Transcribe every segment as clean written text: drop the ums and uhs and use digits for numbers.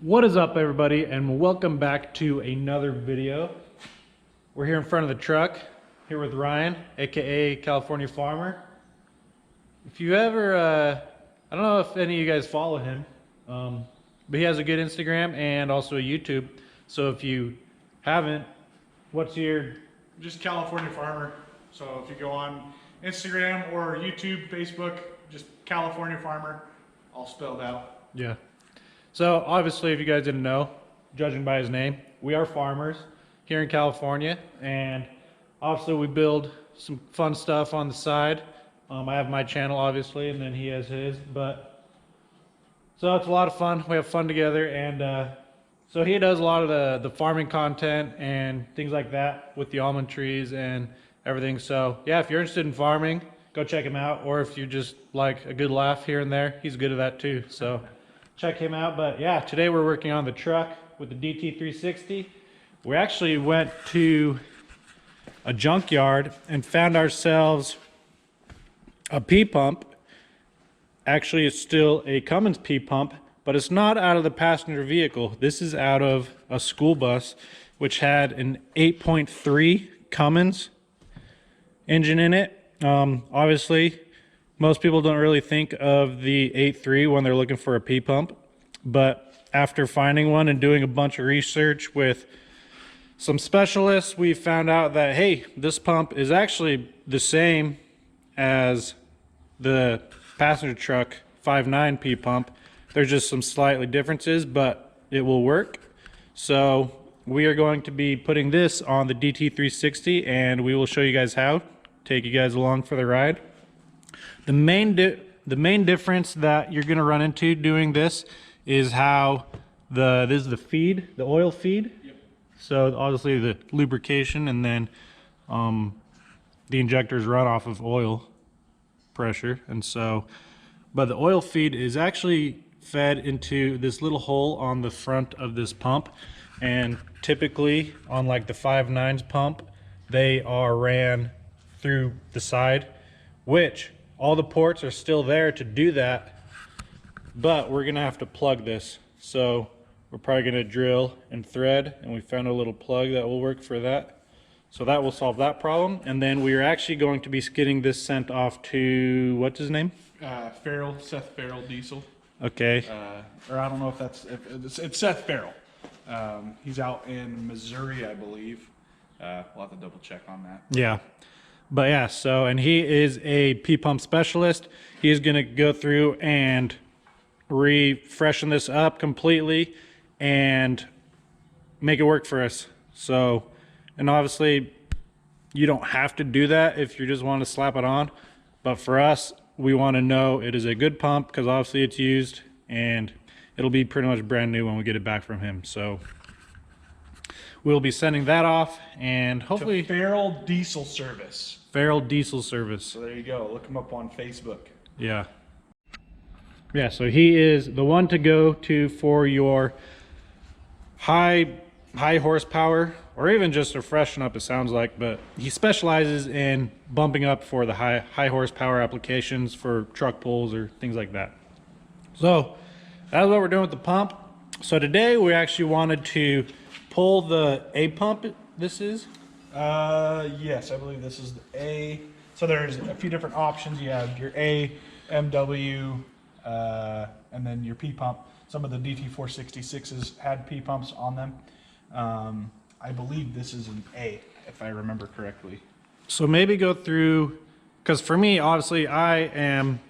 What is up, everybody, and welcome back to another video. We're here in front of the truck, here with Ryan, aka California Farmer. If you ever, I don't know if any of you guys follow him, but he has a good Instagram and also a YouTube. So if you haven't, what's your... Just California Farmer. So if you go on Instagram or YouTube, Facebook, just California Farmer, all spelled out. Yeah. So obviously, if you guys didn't know, judging by his name, we are farmers here in California, and obviously we build some fun stuff on the side. I have my channel, obviously, and then he has his, but so it's a lot of fun. We have fun together, and so he does a lot of the farming content and things like that with the almond trees and everything. So yeah, if you're interested in farming, go check him out, or if you just like a good laugh here and there, he's good at that too. So check him out. But yeah, today we're working on the truck with the DT360. We actually went to a junkyard and found ourselves a P pump. Actually, it's still a Cummins P pump, but it's not out of the passenger vehicle. This is out of a school bus, which had an 8.3 Cummins engine in it. Obviously, most people don't really think of the 8.3 when they're looking for a P pump, but after finding one and doing a bunch of research with some specialists, we found out that, hey, this pump is actually the same as the passenger truck 5.9 P pump. There's just some slightly differences, but it will work. So we are going to be putting this on the DT360, and we will show you guys how, take you guys along for the ride. The main difference that you're going to run into doing this is how this is the feed, the oil feed. Yep. So obviously the lubrication, and then the injectors run off of oil pressure, and so, but the oil feed is actually fed into this little hole on the front of this pump, and typically on like the 5.9s pump, they are ran through the side, which all the ports are still there to do that, but we're gonna have to plug this. So we're probably gonna drill and thread, and we found a little plug that will work for that. So that will solve that problem. And then we are actually going to be getting this sent off to, what's his name? Seth Farrell Diesel. Okay. Or I don't know if it's Seth Farrell. He's out in Missouri, I believe. We'll have to double check on that. Yeah. But yeah, so, and he is a P pump specialist. He's gonna go through and refreshen this up completely and make it work for us. So, and obviously you don't have to do that if you just want to slap it on, but for us, we want to know it is a good pump, because obviously it's used, and it'll be pretty much brand new when we get it back from him. So we'll be sending that off, and hopefully... To Farrell Diesel Service. Farrell Diesel Service. So there you go. Look him up on Facebook. Yeah. Yeah, so he is the one to go to for your high horsepower, or even just to freshen up, it sounds like, but he specializes in bumping up for the high horsepower applications for truck pulls or things like that. So that's what we're doing with the pump. So today we actually wanted to pull the A pump. This is yes, I believe this is the A. So there's a few different options. You have your A, MW, and then your P pump. Some of the DT466s had P pumps on them. I believe this is an A, if I remember correctly. So maybe go through, because for me, obviously, I am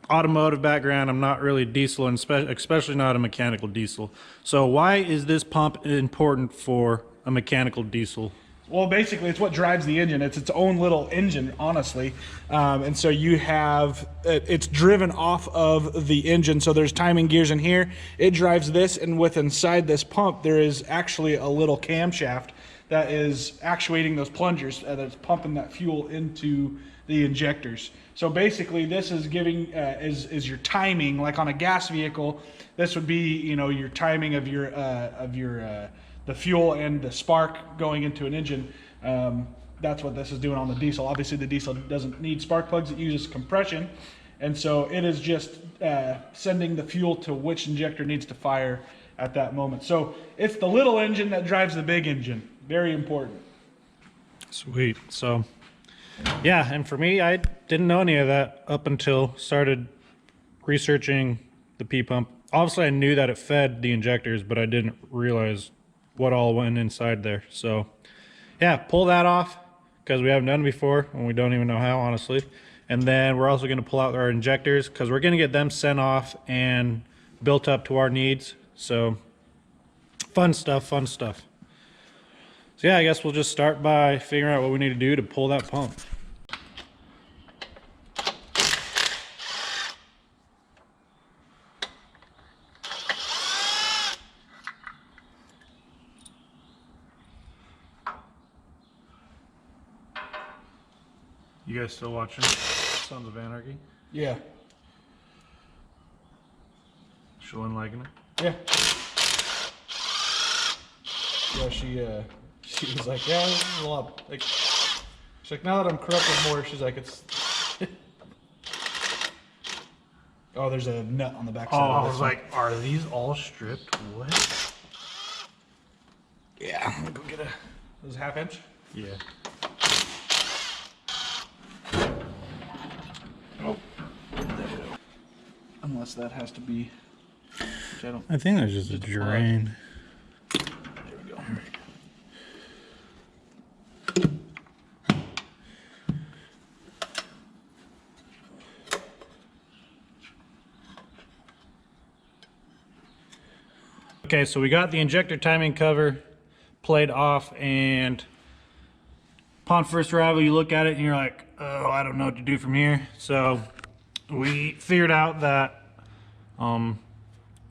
automotive background. I'm not really diesel, and especially not a mechanical diesel. So why is this pump important for a mechanical diesel? Well, basically, it's what drives the engine. It's its own little engine, honestly. And so you have, it's driven off of the engine. So there's timing gears in here. It drives this, and with inside this pump, there is actually a little camshaft that is actuating those plungers that's pumping that fuel into the injectors. So basically, this is giving, is your timing, like on a gas vehicle. This would be, you know, your timing of your the fuel and the spark going into an engine. That's what this is doing on the diesel. Obviously the diesel doesn't need spark plugs, it uses compression. And so it is just sending the fuel to which injector needs to fire at that moment. So it's the little engine that drives the big engine. Very important. Sweet. So yeah, and for me, I didn't know any of that up until started researching the P-pump. Obviously, I knew that it fed the injectors, but I didn't realize what all went inside there. So yeah, pull that off because we haven't done it before and we don't even know how, honestly. And then we're also going to pull out our injectors because we're going to get them sent off and built up to our needs. So fun stuff, fun stuff. So yeah, I guess we'll just start by figuring out what we need to do to pull that pump. You guys still watching Sons of Anarchy? Yeah. Shilling liking it? Yeah. Yeah, she was like, yeah, this is a lot. Like, she's like, now that I'm corrupted more, she's like, it's. Oh, there's a nut on the back side. Oh, of I this was one. like, are these all stripped? What? Yeah, I'm gonna go get this half inch. Yeah. Oh. Unless that has to be. Which I don't. I think there's just a drain. There we go. Okay, so we got the injector timing cover played off, and upon first arrival, you look at it and you're like, oh, I don't know what to do from here. So we figured out that,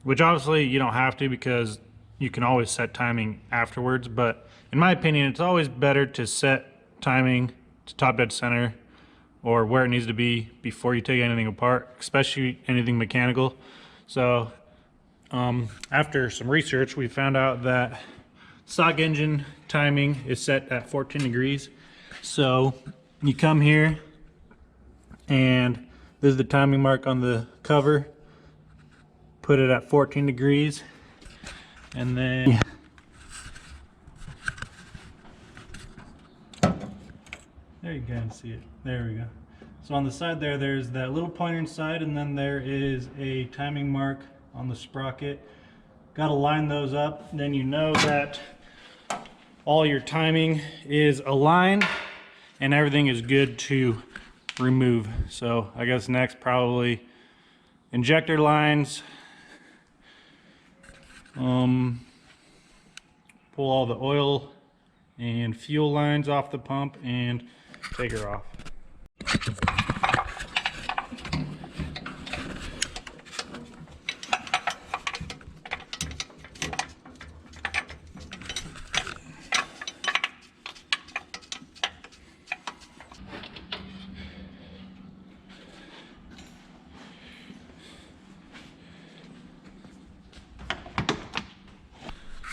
which obviously you don't have to because you can always set timing afterwards, but in my opinion, it's always better to set timing to top dead center or where it needs to be before you take anything apart, especially anything mechanical. So after some research, we found out that stock engine timing is set at 14 degrees. So you come here, and this is the timing mark on the cover. Put it at 14 degrees, and then there you can see it. There we go. So on the side there, there's that little pointer inside, and then there is a timing mark on the sprocket. Got to line those up, then you know that all your timing is aligned and everything is good to remove. So I guess next probably injector lines, pull all the oil and fuel lines off the pump and take her off.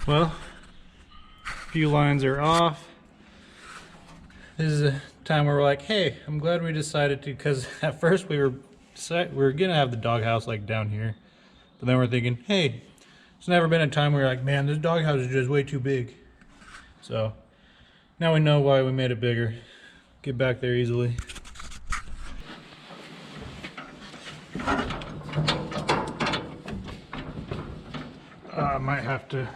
Well, few lines are off. This is a time where we're like, hey, I'm glad we decided to, because at first we were gonna have the doghouse like down here, but then we're thinking, hey, it's never been a time where we're like, man, this doghouse is just way too big. So now we know why we made it bigger. Get back there easily. I might have to.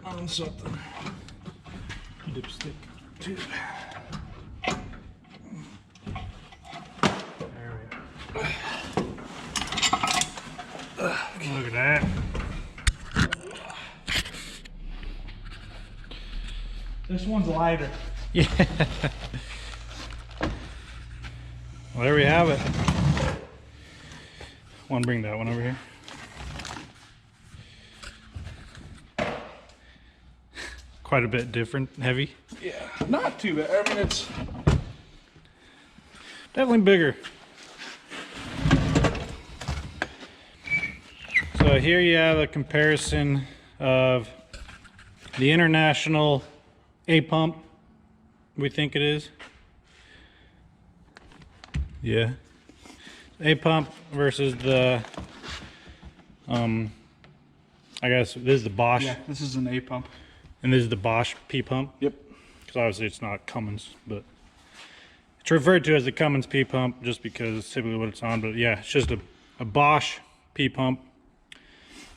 On something. Dipstick tube. There we go. Look at that. This one's lighter. Yeah. Well, there we have it. Want to bring that one over here? Quite a bit different, heavy. Yeah, not too bad. I mean, it's definitely bigger. So here you have a comparison of the International A pump, we think it is. Yeah. A pump versus the, I guess this is the Bosch. yeah. This is an A pump. And this is the Bosch P pump. Yep. Because obviously it's not Cummins, but it's referred to as the Cummins P pump just because it's typically what it's on. But yeah, it's just a Bosch P pump.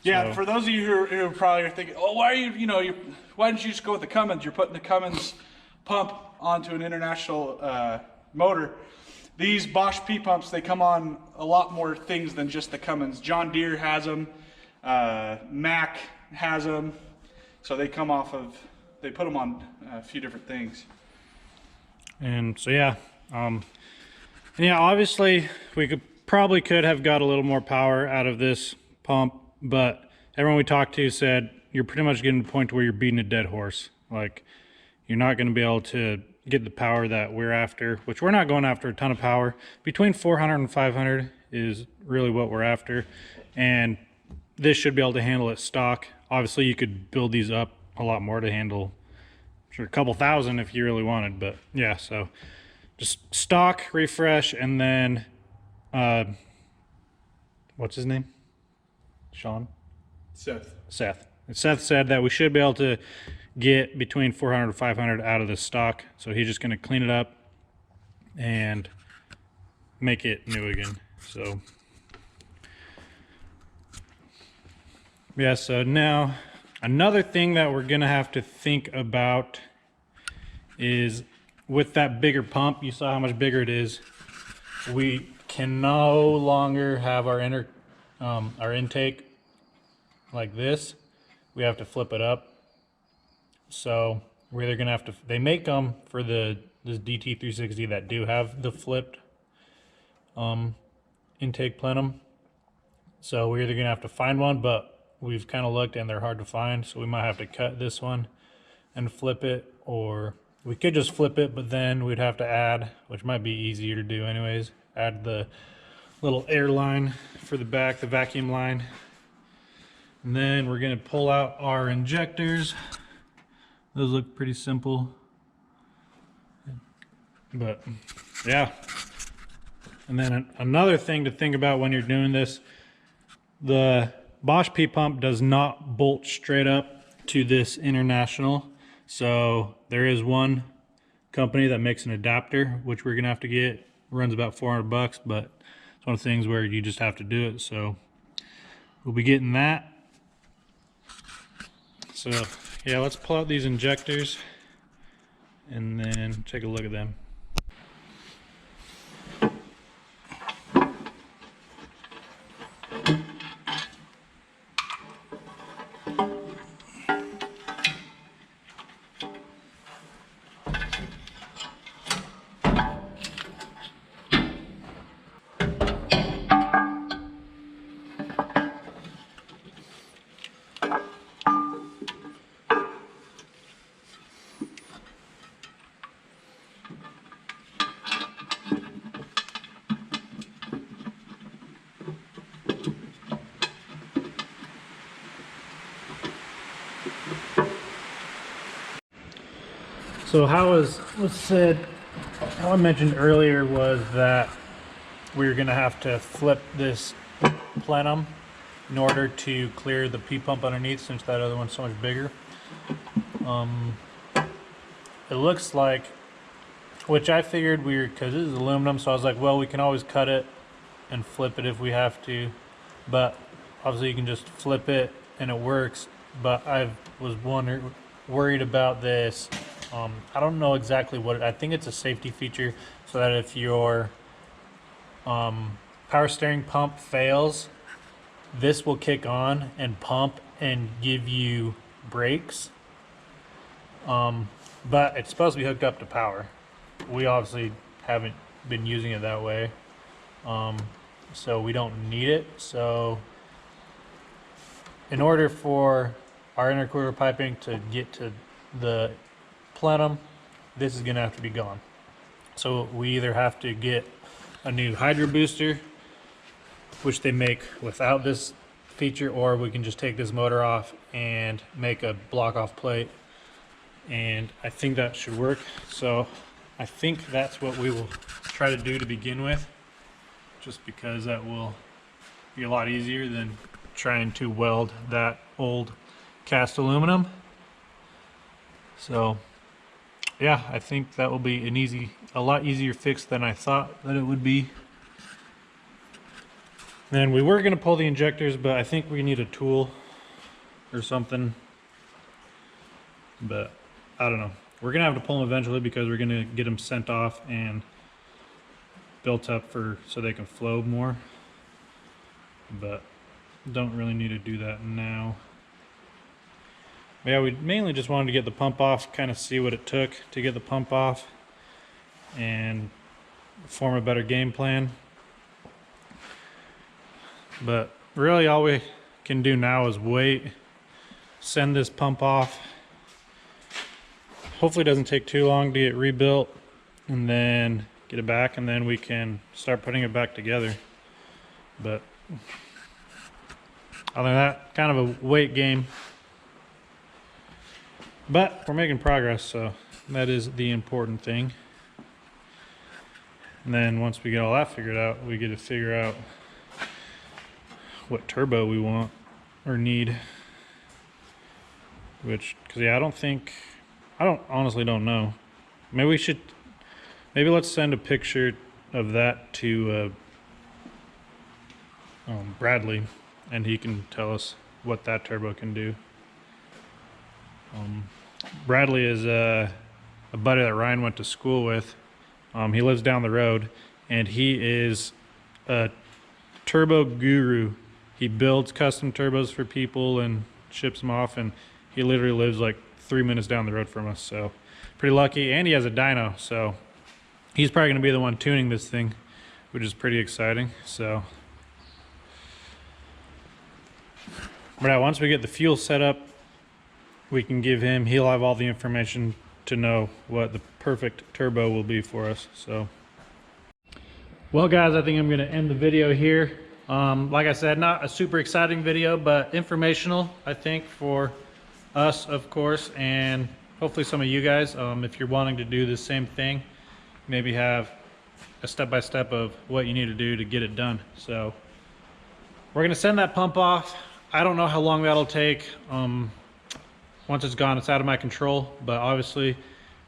Yeah, So, for those of you who probably are thinking, oh, why are you, why didn't you just go with the Cummins? You're putting the Cummins pump onto an international motor. These Bosch P pumps, they come on a lot more things than just the Cummins. John Deere has them, Mack has them, so they come off of, they put them on a few different things. and so yeah, yeah, obviously we probably could have got a little more power out of this pump, but everyone we talked to said you're pretty much getting to the point where you're beating a dead horse. Like, you're not going to be able to get the power that we're after, which we're not going after a ton of power. Between 400 and 500 is really what we're after, and this should be able to handle it stock. Obviously you could build these up a lot more to handle, sure, a couple thousand if you really wanted, but yeah, so just stock, refresh, and then what's his name? Sean? Seth. And Seth said that we should be able to get between 400 and 500 out of the stock, so he's just going to clean it up and make it new again. So yeah, so now another thing that we're going to have to think about is with that bigger pump, you saw how much bigger it is. We can no longer have our intake like this. We have to flip it up. So we're either gonna have to, they make them for this DT360 that do have the flipped intake plenum. So we're either gonna have to find one, but we've kind of looked and they're hard to find. So we might have to cut this one and flip it, or we could just flip it, but then we'd have to add, which might be easier to do anyways, add the little air line for the back, the vacuum line. And then we're gonna pull out our injectors. Those look pretty simple, but yeah. And then another thing to think about when you're doing this, the Bosch P pump does not bolt straight up to this International. So there is one company that makes an adapter, which we're gonna have to get. Runs about 400 bucks, but it's one of the things where you just have to do it. So we'll be getting that. So yeah, let's pull out these injectors and then take a look at them. So how I mentioned earlier was that we were going to have to flip this plenum in order to clear the P pump underneath, since that other one's so much bigger. It looks like, which I figured because this is aluminum, so I was like, well, we can always cut it and flip it if we have to, but obviously you can just flip it and it works. But I was worried about this. I don't know exactly what I think it's a safety feature, so that if your power steering pump fails, this will kick on and pump and give you brakes. But it's supposed to be hooked up to power. We obviously haven't been using it that way. So we don't need it. So in order for our intercooler piping to get to the plenum, this is gonna have to be gone. So we either have to get a new hydro booster, which they make without this feature, or we can just take this motor off and make a block off plate, and I think that should work. So I think that's what we will try to do to begin with, just because that will be a lot easier than trying to weld that old cast aluminum. So yeah, I think that will be a lot easier fix than I thought that it would be. And we were gonna pull the injectors, but I think we need a tool or something. But I don't know. We're gonna have to pull them eventually because we're gonna get them sent off and built up so they can flow more. But don't really need to do that now. But yeah, we mainly just wanted to get the pump off, kind of see what it took to get the pump off and form a better game plan. But really all we can do now is wait, send this pump off. Hopefully it doesn't take too long to get rebuilt, and then get it back, and then we can start putting it back together. But other than that, kind of a wait game. But we're making progress, so that is the important thing. And then once we get all that figured out, we get to figure out what turbo we want or need. Because yeah, I honestly don't know. Maybe let's send a picture of that to Bradley, and he can tell us what that turbo can do. Bradley is a buddy that Ryan went to school with. He lives down the road, and he is a turbo guru. He builds custom turbos for people and ships them off, and he literally lives like 3 minutes down the road from us, so pretty lucky. And he has a dyno, so he's probably going to be the one tuning this thing, which is pretty exciting. So but yeah, once we get the fuel set up, we can he'll have all the information to know what the perfect turbo will be for us. So well guys, I think I'm going to end the video here. Like I said, not a super exciting video, but informational, I think, for us, of course, and hopefully some of you guys, if you're wanting to do the same thing, maybe have a step-by-step of what you need to do to get it done. So we're going to send that pump off. I don't know how long that'll take. Once it's gone, it's out of my control, but obviously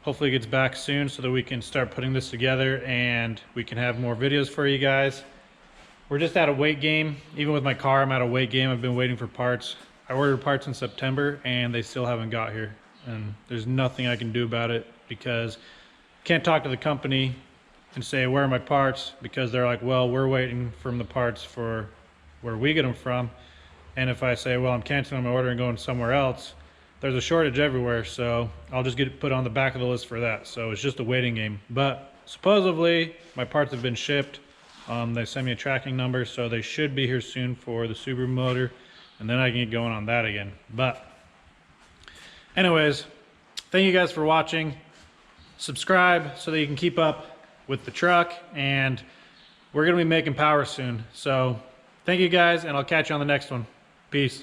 hopefully it gets back soon so that we can start putting this together and we can have more videos for you guys. We're just at a wait game. Even with my car, I'm at a wait game. I've been waiting for parts. I ordered parts in September and they still haven't got here, and there's nothing I can do about it because I can't talk to the company and say, where are my parts? Because they're like, well, we're waiting from the parts for where we get them from. And if I say, well, I'm canceling my order and going somewhere else, there's a shortage everywhere, so I'll just get it put on the back of the list for that. So it's just a waiting game. But supposedly my parts have been shipped. They sent me a tracking number, so they should be here soon for the Subaru motor, and then I can get going on that again. But anyways, thank you guys for watching. Subscribe so that you can keep up with the truck, and we're gonna be making power soon. So thank you guys, and I'll catch you on the next one. Peace.